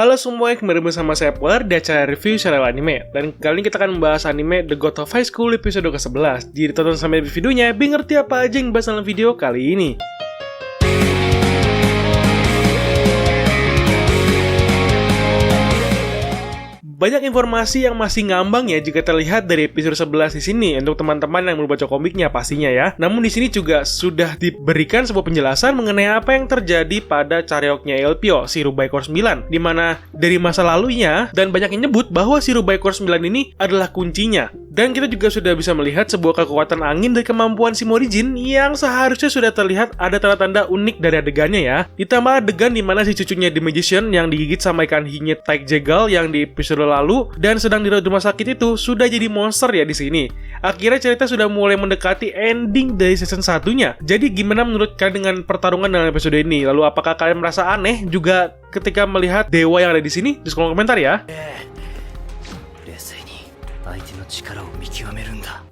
Halo semua, kembali bersama saya Polar di acara review channel anime. Dan kali ini kita akan membahas anime The God of High School episode ke-11. Jadi tonton sampai videonya, biar ngerti apa aja yang dibahas dalam video kali ini. Banyak informasi yang masih ngambang ya jika terlihat dari episode 11 di sini untuk teman-teman yang belum baca komiknya pastinya ya. Namun di sini juga sudah diberikan sebuah penjelasan mengenai apa yang terjadi pada Chareoknya Elpyo, si Rubaikor 9, di mana dari masa lalunya dan banyak yang nyebut bahwa si Rubaikor 9 ini adalah kuncinya. Dan kita juga sudah bisa melihat sebuah kekuatan angin dari kemampuan si Morijin yang seharusnya sudah terlihat ada tanda-tanda unik dari adegannya ya. Ditambah adegan di mana si cucunya The Magician yang digigit sama ikan hinyet Taik Jegal yang di episode lalu dan sedang dirawat di rumah sakit itu sudah jadi monster ya di sini. Akhirnya cerita sudah mulai mendekati ending dari season 1-nya. Jadi gimana menurut kalian dengan pertarungan dalam episode ini? Lalu apakah kalian merasa aneh juga ketika melihat dewa yang ada di sini? Di kolom komentar ya.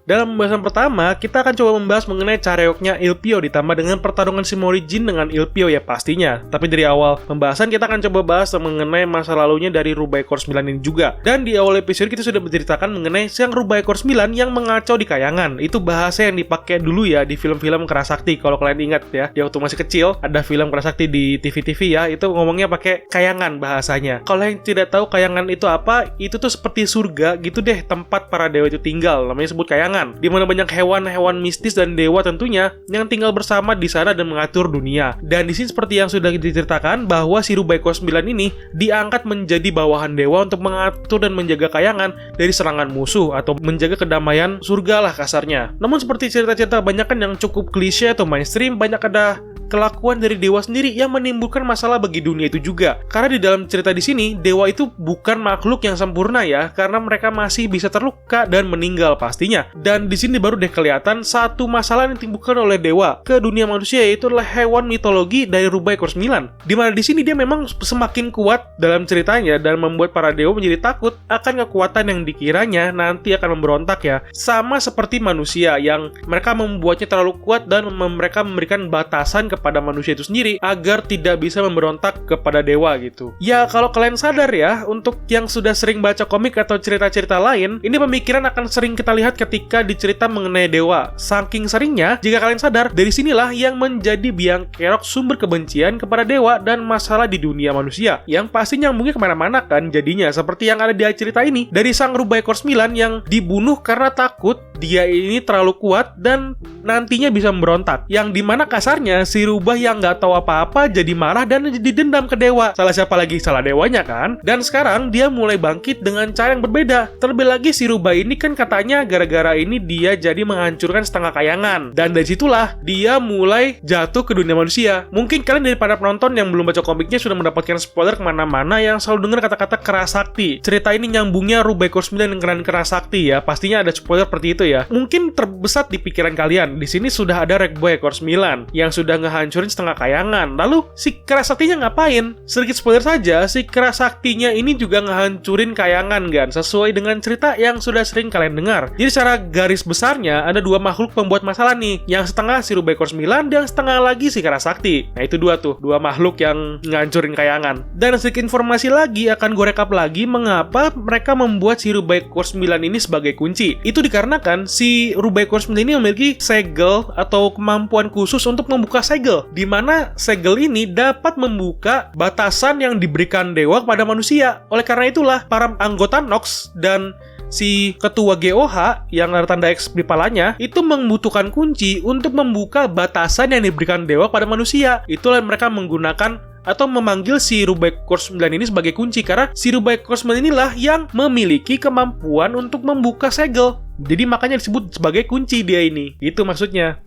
Dalam pembahasan pertama, kita akan coba membahas mengenai Chareoknya Elpyo ditambah dengan pertarungan si Morijin dengan Elpyo ya pastinya. Tapi dari awal pembahasan kita akan coba bahas mengenai masa lalunya dari Rubaikor 9 ini juga. Dan di awal episode kita sudah menceritakan mengenai sang Rubaikor 9 yang mengacau di kayangan. Itu bahasa yang dipakai dulu ya di film-film Kerasakti. Kalau kalian ingat ya, di waktu masih kecil ada film Kerasakti di TV-TV ya, itu ngomongnya pakai kayangan bahasanya. Kalau yang tidak tahu kayangan itu apa, itu tuh seperti surga gitu deh, tempat para dewa itu tinggal, namanya sebut kayangan. Di mana banyak hewan-hewan mistis dan dewa tentunya yang tinggal bersama di sana dan mengatur dunia. Dan di sini seperti yang sudah diceritakan bahwa si Rubaikor 9 ini diangkat menjadi bawahan dewa untuk mengatur dan menjaga kayangan dari serangan musuh atau menjaga kedamaian surga lah kasarnya. Namun seperti cerita-cerita banyak kan yang cukup klise atau mainstream, banyak ada kelakuan dari dewa sendiri yang menimbulkan masalah bagi dunia itu juga. Karena di dalam cerita di sini, dewa itu bukan makhluk yang sempurna ya, karena mereka masih bisa terluka dan meninggal pastinya. Dan di sini baru deh kelihatan satu masalah yang ditimbulkan oleh dewa ke dunia manusia, yaitu adalah hewan mitologi dari Rubaikor 9. Dimana di sini dia memang semakin kuat dalam ceritanya dan membuat para dewa menjadi takut akan kekuatan yang dikiranya nanti akan memberontak ya. Sama seperti manusia yang mereka membuatnya terlalu kuat dan mereka memberikan batasan kepada manusia itu sendiri agar tidak bisa memberontak kepada dewa gitu. Ya kalau kalian sadar ya, untuk yang sudah sering baca komik atau cerita-cerita lain, ini pemikiran akan sering kita lihat ketika dicerita mengenai dewa. Saking seringnya, jika kalian sadar, dari sinilah yang menjadi biang kerok sumber kebencian kepada dewa dan masalah di dunia manusia, yang pasti nyambungnya kemana-mana kan jadinya. Seperti yang ada di cerita ini, dari sang Rubaikor 9 yang dibunuh karena takut dia ini terlalu kuat dan nantinya bisa memberontak. Yang dimana kasarnya si Rubah yang nggak tahu apa-apa jadi marah dan didendam ke dewa. Salah siapa lagi? Salah dewanya kan? Dan sekarang dia mulai bangkit dengan cara yang berbeda. Terlebih lagi si Rubah ini kan katanya gara-gara ini dia jadi menghancurkan setengah kayangan. Dan dari situlah dia mulai jatuh ke dunia manusia. Mungkin kalian dari para penonton yang belum baca komiknya sudah mendapatkan spoiler kemana-mana yang selalu dengar kata-kata Kerasakti. Cerita ini nyambungnya Rubaikor 9 dengan Kerasakti ya. Pastinya ada spoiler seperti itu ya. Mungkin terbesat di pikiran kalian. Di sini sudah ada Rubaikor 9 yang sudah ngehancurin setengah kayangan. Lalu si Kerasaktinya ngapain? Sedikit spoiler saja, si Kerasaktinya ini juga ngehancurin kayangan kan, sesuai dengan cerita yang sudah sering kalian dengar. Jadi secara garis besarnya ada dua makhluk pembuat masalah nih. Yang setengah si Rubaikor 9 dan setengah lagi si Kerasakti. Nah itu dua makhluk yang ngehancurin kayangan. Dan sedikit informasi lagi akan gue rekap lagi mengapa mereka membuat si Rubaikor 9 ini sebagai kunci. Itu dikarenakan si Rubaikor 9 ini memiliki segel atau kemampuan khusus untuk membuka segel, di mana segel ini dapat membuka batasan yang diberikan dewa kepada manusia. Oleh karena itulah para anggota Nox dan si ketua GOH yang ada tanda X di kepalanya itu membutuhkan kunci untuk membuka batasan yang diberikan dewa pada manusia. Itulah mereka menggunakan atau memanggil si Rubaikor 9 ini sebagai kunci, karena si Rubaikor 9 inilah yang memiliki kemampuan untuk membuka segel. Jadi makanya disebut sebagai kunci dia ini. Itu maksudnya.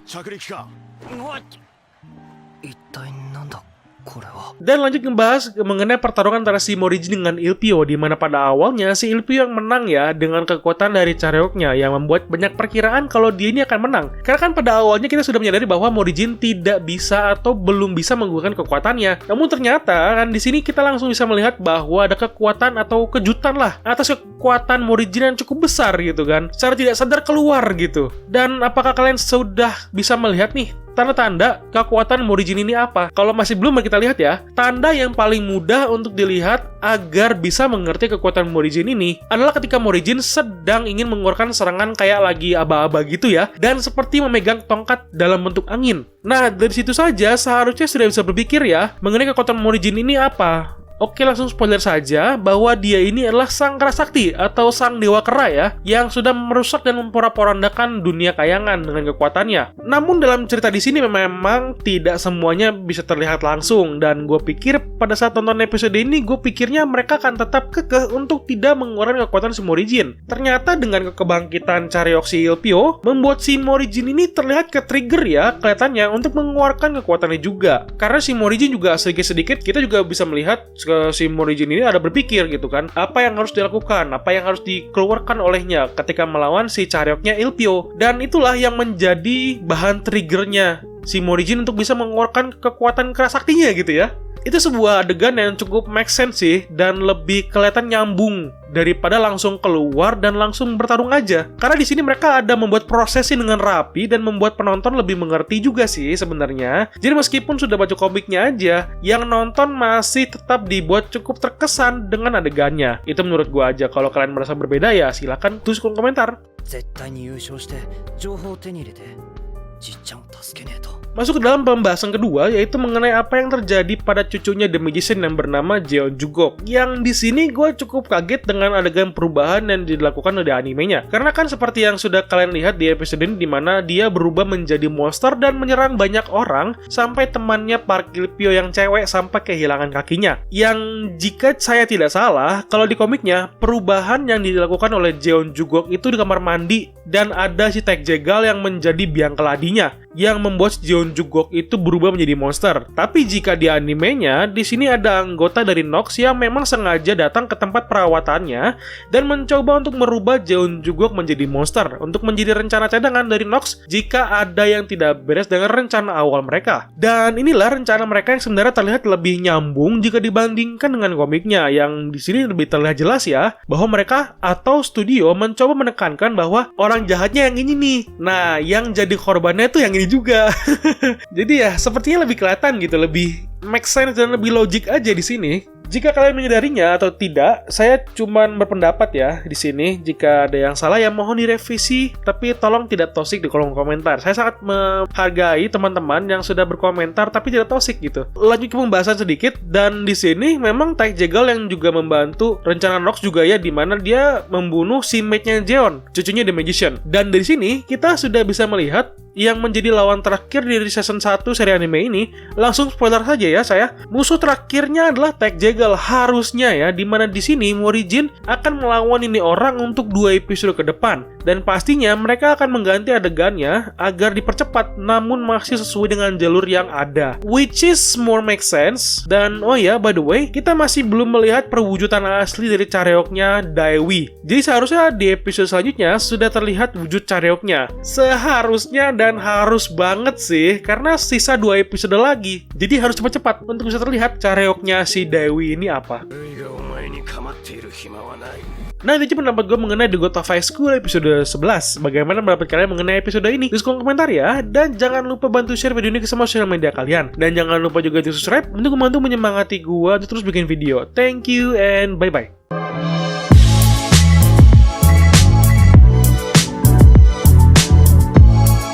Dan lanjut ngebahas mengenai pertarungan antara si Morijin dengan Elpyo, di mana pada awalnya si Elpyo yang menang ya dengan kekuatan dari Chareoknya yang membuat banyak perkiraan kalau dia ini akan menang. Karena kan pada awalnya kita sudah menyadari bahwa Morijin tidak bisa atau belum bisa menggunakan kekuatannya. Namun ternyata kan di sini kita langsung bisa melihat bahwa ada kekuatan atau kejutan lah atas kekuatan Morijin yang cukup besar gitu kan. Secara tidak sadar keluar gitu. Dan apakah kalian sudah bisa melihat nih tanda-tanda kekuatan Morrijin ini apa. Kalau masih belum, mari kita lihat ya. Tanda yang paling mudah untuk dilihat agar bisa mengerti kekuatan Morrijin ini adalah ketika Morrijin sedang ingin mengeluarkan serangan kayak lagi aba-aba gitu ya, dan seperti memegang tongkat dalam bentuk angin. Nah, dari situ saja seharusnya sudah bisa berpikir ya mengenai kekuatan Morrijin ini apa. Oke, langsung spoiler saja bahwa dia ini adalah sang Kera Sakti atau sang Dewa Kera ya, yang sudah merusak dan memporak-porandakan dunia kayangan dengan kekuatannya. Namun dalam cerita di sini memang tidak semuanya bisa terlihat langsung, dan gue pikir pada saat tonton episode ini gue pikirnya mereka akan tetap kekeh untuk tidak mengeluarkan kekuatan si Morrijin. Ternyata dengan kebangkitan Chareok si Ilpio membuat si Morrijin ini terlihat ke-trigger ya kelihatannya untuk mengeluarkan kekuatannya juga. Karena si Morrijin juga sedikit-sedikit kita juga bisa melihat si Morrijin ini ada berpikir gitu kan, apa yang harus dilakukan, apa yang harus dikeluarkan olehnya ketika melawan si Chareoknya Ilpio. Dan itulah yang menjadi bahan triggernya si Morrijin untuk bisa mengeluarkan kekuatan Kera Saktinya gitu ya. Itu sebuah adegan yang cukup make sense sih, dan lebih kelihatan nyambung daripada langsung keluar dan langsung bertarung aja. Karena di sini mereka ada membuat prosesnya dengan rapi dan membuat penonton lebih mengerti juga sih sebenarnya. Jadi meskipun sudah baca komiknya aja, yang nonton masih tetap dibuat cukup terkesan dengan adegannya. Itu menurut gua aja. Kalau kalian merasa berbeda ya silakan tulis kolom komentar. Masuk ke dalam pembahasan kedua, yaitu mengenai apa yang terjadi pada cucunya The Magician yang bernama Jeon Jugok. Yang di sini gue cukup kaget dengan adegan perubahan yang dilakukan oleh animenya. Karena kan seperti yang sudah kalian lihat di episode ini, dimana dia berubah menjadi monster dan menyerang banyak orang, sampai temannya Park Ilpio yang cewek sampai kehilangan kakinya. Yang jika saya tidak salah, kalau di komiknya, perubahan yang dilakukan oleh Jeon Jugok itu di kamar mandi, dan ada si Taek Jegal yang menjadi biang keladinya, yang membuat Jeon Jugok itu berubah menjadi monster. Tapi jika di animenya, di sini ada anggota dari Nox yang memang sengaja datang ke tempat perawatannya dan mencoba untuk merubah Jeon Jugok menjadi monster untuk menjadi rencana cadangan dari Nox jika ada yang tidak beres dengan rencana awal mereka. Dan inilah rencana mereka yang sebenarnya terlihat lebih nyambung jika dibandingkan dengan komiknya, yang di sini lebih terlihat jelas ya bahwa mereka atau studio mencoba menekankan bahwa orang jahatnya yang ini nih. Nah, yang jadi korbannya tuh yang ini juga. Jadi ya sepertinya lebih kelihatan gitu, lebih make sense dan lebih logik aja di sini. Jika kalian menyadarinya atau tidak, saya cuman berpendapat ya di sini. Jika ada yang salah ya mohon direvisi, tapi tolong tidak toksik di kolom komentar. Saya sangat menghargai teman-teman yang sudah berkomentar tapi tidak toksik gitu. Lanjut ke pembahasan sedikit, dan di sini memang Taek Jegal yang juga membantu rencana Nox juga ya, di mana dia membunuh si mate-nya Jeon, cucunya The Magician. Dan dari sini kita sudah bisa melihat yang menjadi lawan terakhir dari season 1 seri anime ini. Langsung spoiler saja ya saya. Musuh terakhirnya adalah Taek Jegal harusnya ya, dimana di sini Morrijin akan melawan ini orang untuk 2 episode ke depan, dan pastinya mereka akan mengganti adegannya agar dipercepat namun masih sesuai dengan jalur yang ada, which is more make sense. Dan oh ya, by the way, kita masih belum melihat perwujudan asli dari Chareoknya Daewi. Jadi seharusnya di episode selanjutnya sudah terlihat wujud Chareoknya. Seharusnya, dan harus banget sih, karena sisa 2 episode lagi. Jadi harus cepat-cepat untuk bisa terlihat Chareoknya si Daewi ini apa. Nah, itu pendapat gue mengenai The God of High School episode 11. Bagaimana pendapat kalian mengenai episode ini? Tulis kolom komentar ya. Dan jangan lupa bantu share video ini ke semua sosial media kalian. Dan jangan lupa juga di subscribe untuk membantu menyemangati gue untuk terus bikin video. Thank you and bye-bye.